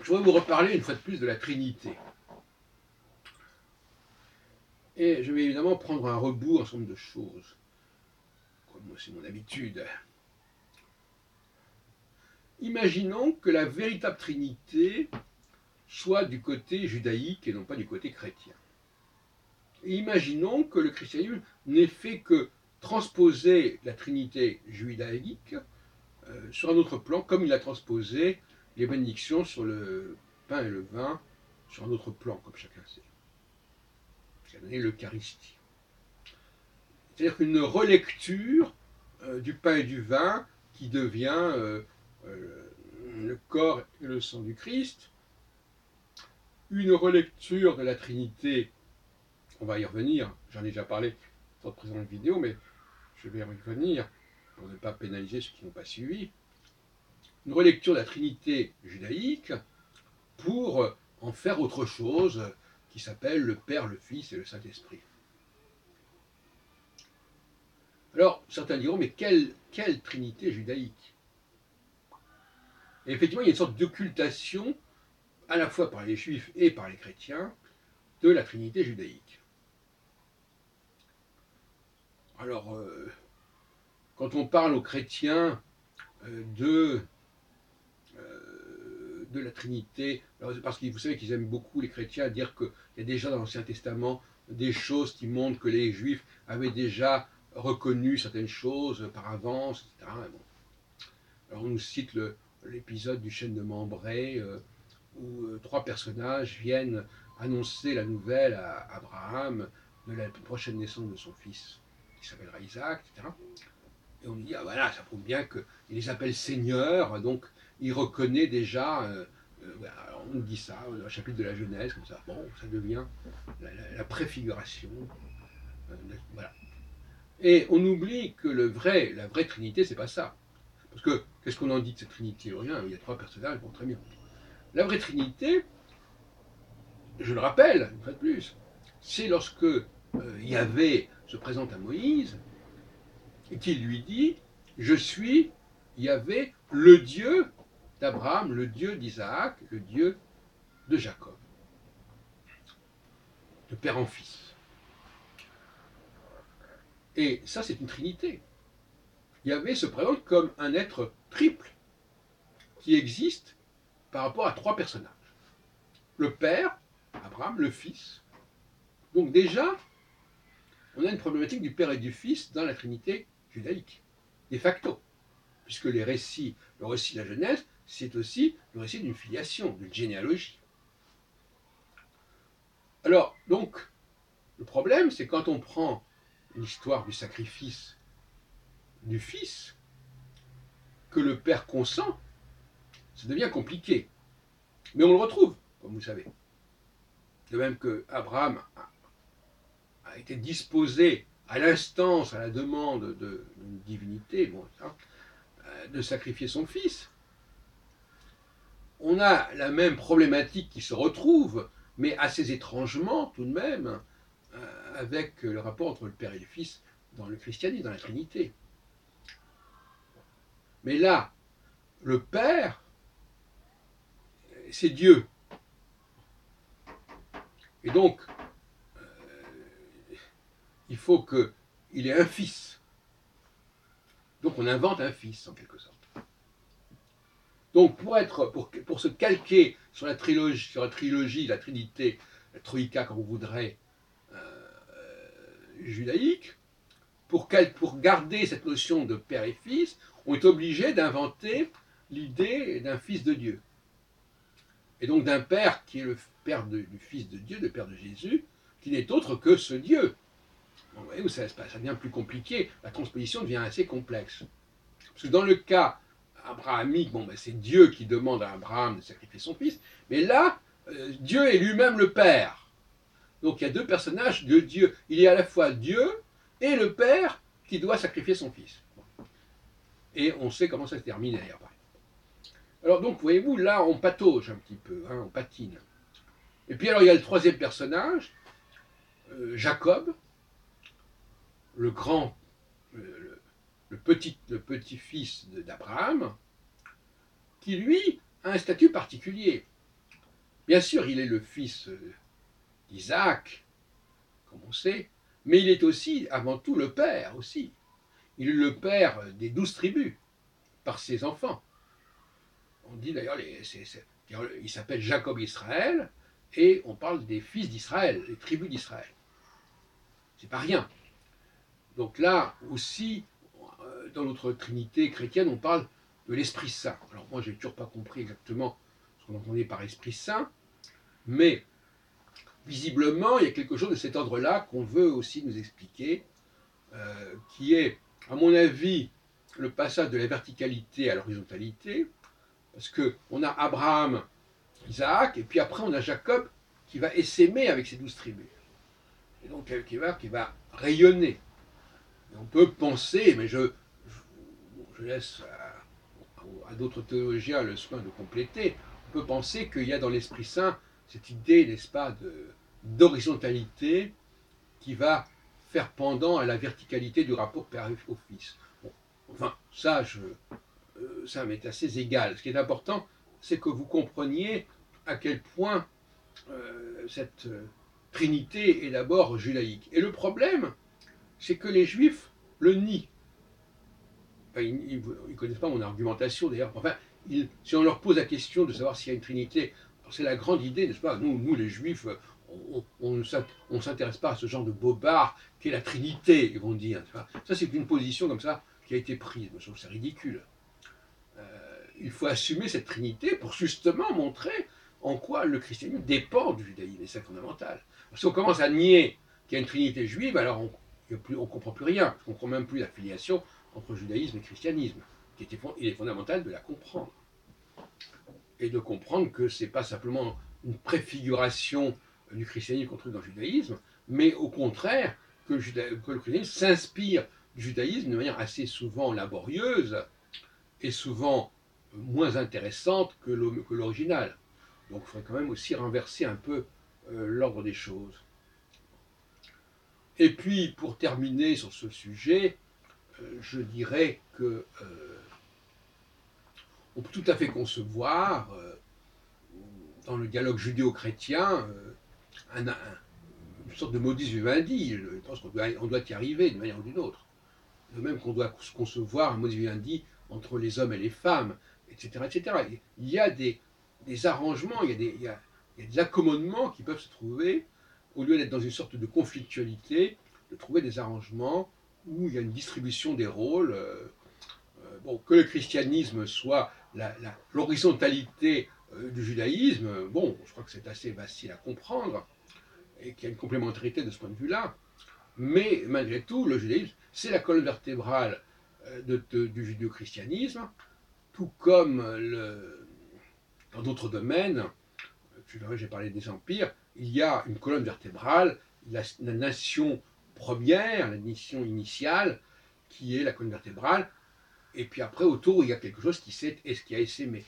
je voudrais vous reparler une fois de plus de la Trinité. Et je vais évidemment prendre un rebours un certain nombre de choses, comme moi c'est mon habitude. Imaginons que la véritable Trinité soit du côté judaïque et non pas du côté chrétien. Et imaginons que le christianisme n'ait fait que transposer la Trinité judaïque sur un autre plan, comme il a transposé les bénédictions sur le pain et le vin sur un autre plan, comme chacun sait. Ce qui a donné l'Eucharistie. C'est-à-dire qu'une relecture du pain et du vin qui devient le corps et le sang du Christ, une relecture de la Trinité, on va y revenir, j'en ai déjà parlé dans de précédentes vidéos, mais je vais y revenir pour ne pas pénaliser ceux qui n'ont pas suivi, une relecture de la Trinité judaïque pour en faire autre chose qui s'appelle le Père, le Fils et le Saint-Esprit. Alors, certains diront, mais quelle Trinité judaïque? Et effectivement, il y a une sorte d'occultation, à la fois par les Juifs et par les chrétiens, de la Trinité judaïque. Alors, quand on parle aux chrétiens de la Trinité, parce que vous savez qu'ils aiment beaucoup, les chrétiens, dire qu'il y a déjà dans l'Ancien Testament des choses qui montrent que les Juifs avaient déjà reconnu certaines choses par avance, etc. Bon. Alors on nous cite l'épisode du chêne de Mambré, où trois personnages viennent annoncer la nouvelle à Abraham de la prochaine naissance de son fils, qui s'appellera Isaac, etc. Et on nous dit, ah voilà, ça prouve bien qu'il les appelle seigneurs, donc il reconnaît déjà, alors on nous dit ça, dans le chapitre de la Genèse, comme ça, bon, ça devient la préfiguration, voilà. Et on oublie que la vraie Trinité, c'est pas ça. Parce que, qu'est-ce qu'on en dit de cette Trinité? Rien, il y a trois personnages, bon, très bien. La vraie Trinité, je le rappelle, une fois de plus, c'est lorsque Yahvé se présente à Moïse et qu'il lui dit, je suis Yahvé, le Dieu d'Abraham, le Dieu d'Isaac, le Dieu de Jacob, de père en fils. Et ça, c'est une Trinité. Yahvé se présente comme un être triple qui existe par rapport à trois personnages. Le Père, Abraham, le Fils. Donc déjà, on a une problématique du Père et du Fils dans la Trinité judaïque, de facto. Puisque le récit de la Genèse, c'est aussi le récit d'une filiation, d'une généalogie. Alors, donc, le problème, c'est quand on prend l'histoire du sacrifice du Fils, que le Père consent, ça devient compliqué. Mais on le retrouve, comme vous savez. De même que Abraham a été disposé à l'instance, à la demande d'une divinité, bon, de sacrifier son fils. On a la même problématique qui se retrouve, mais assez étrangement tout de même, avec le rapport entre le Père et le Fils dans le christianisme, dans la Trinité. Mais là, le Père, c'est Dieu. Et donc, il faut qu'il ait un fils. Donc on invente un fils, en quelque sorte. Donc pour se calquer sur la trilogie, la Trinité, la Troïka, comme vous voudrez, judaïque, pour garder cette notion de père et fils, on est obligé d'inventer l'idée d'un fils de Dieu. Et donc d'un père qui est le père du fils de Dieu, le père de Jésus, qui n'est autre que ce Dieu. Bon, vous voyez, ça devient plus compliqué, la transposition devient assez complexe. Parce que dans le cas abrahamique, bon, ben, c'est Dieu qui demande à Abraham de sacrifier son fils, mais là, Dieu est lui-même le Père. Donc il y a deux personnages de Dieu. Il est à la fois Dieu et le Père qui doit sacrifier son fils. Et on sait comment ça se termine d'ailleurs. Alors donc, voyez-vous, là, on patauge un petit peu, hein, on patine. Et puis alors, il y a le troisième personnage, Jacob, le grand, le petit-fils d'Abraham, qui lui a un statut particulier. Bien sûr, il est le fils d'Isaac, comme on sait, mais il est aussi, avant tout, le père aussi. Il est le père des 12 tribus, par ses enfants. On dit d'ailleurs, il s'appelle Jacob Israël, et on parle des fils d'Israël, les tribus d'Israël. C'est pas rien. Donc là aussi, dans notre Trinité chrétienne, on parle de l'Esprit Saint. Alors moi, j'ai toujours pas compris exactement ce qu'on entendait par Esprit Saint, mais visiblement, il y a quelque chose de cet ordre-là qu'on veut aussi nous expliquer, qui est, à mon avis, le passage de la verticalité à l'horizontalité, parce qu'on a Abraham, Isaac, et puis après on a Jacob qui va essaimer avec ses 12 tribus. Et donc qui va rayonner. Et on peut penser, mais je laisse à d'autres théologiens le soin de compléter, on peut penser qu'il y a dans l'Esprit Saint cette idée, n'est-ce pas, d'horizontalité qui va faire pendant à la verticalité du rapport père au fils. Bon, enfin, ça m'est assez égal. Ce qui est important, c'est que vous compreniez à quel point cette Trinité est d'abord judaïque. Et le problème, c'est que les Juifs le nient. Enfin, ils ne connaissent pas mon argumentation d'ailleurs. Enfin, si on leur pose la question de savoir s'il y a une Trinité, c'est la grande idée, n'est-ce pas? Nous, les Juifs, on ne s'intéresse pas à ce genre de bobard qu'est la Trinité, ils vont dire. Ça, c'est une position comme ça qui a été prise. Je trouve que c'est ridicule. Il faut assumer cette Trinité pour justement montrer en quoi le christianisme dépend du judaïsme, et c'est fondamental. Si on commence à nier qu'il y a une Trinité juive, alors on ne comprend plus rien. On ne comprend même plus la filiation entre judaïsme et christianisme. Il est fondamental de la comprendre. Et de comprendre que ce n'est pas simplement une préfiguration du christianisme qu'on trouve dans le judaïsme, mais au contraire, que le christianisme s'inspire du judaïsme de manière assez souvent laborieuse et souvent moins intéressante que l'original. Donc il faudrait quand même aussi renverser un peu l'ordre des choses. Et puis, pour terminer sur ce sujet, je dirais que on peut tout à fait concevoir, dans le dialogue judéo-chrétien, une sorte de modus vivendi. Je pense qu'on doit y arriver d'une manière ou d'une autre. De même qu'on doit concevoir un modus vivendi entre les hommes et les femmes, etc. etc. Il y a des arrangements, il y a des accommodements qui peuvent se trouver, au lieu d'être dans une sorte de conflictualité, de trouver des arrangements où il y a une distribution des rôles. Bon, que le christianisme soit l'horizontalité du judaïsme, bon, je crois que c'est assez facile à comprendre, et qu'il y a une complémentarité de ce point de vue-là, mais malgré tout, le judaïsme, c'est la colonne vertébrale du judéo-christianisme, tout comme dans d'autres domaines, j'ai parlé des empires, il y a une colonne vertébrale, la nation première, la nation initiale, qui est la colonne vertébrale, et puis après, autour, il y a quelque chose qui a essaimé.